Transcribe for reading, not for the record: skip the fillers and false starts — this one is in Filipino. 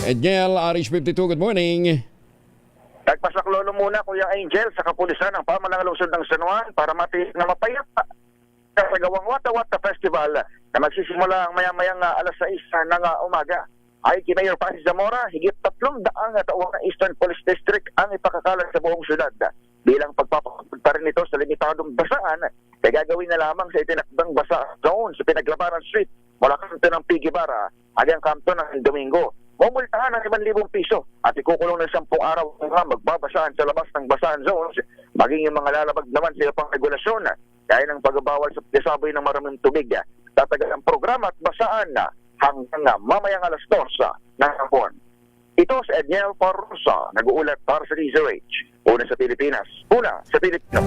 Edniel, RH52, good morning. Nagpasaklolo muna Kuya Angel sa kapulisan ng pamalang lungsod ng San Juan para matiyak na mapayapa sa gawang Wata Wata Festival na magsisimula ang maya-mayang alas 6 ng umaga. Ay kay Mayor Francis Zamora, higit 300 taong ng Eastern Police District ang ipakakalat sa buong syudad. Bilang pagpapapunta rin ito sa limitadong basaan, kaya gagawin na lamang sa itinakdang basa zone sa Pinaglabaran Street mula kanto ng Pigibara hanggang kanto ng Domingo. Mumultahan ng 5,000 piso at ikukulong ng 10 araw kung magbabasaan sa labas ng basaan zones, maging yung mga lalabag naman sa pang regulasyon, kaya ng pagbabawal sa pagkasaboy ng maraming tubig. Tatagal ang programa at basaan hanggang mamayang alas 2 ng hapon. Ito si Edniel Parrosa, nag-uulat para sa DZRH. Una sa Pilipinas, una sa Pilipino.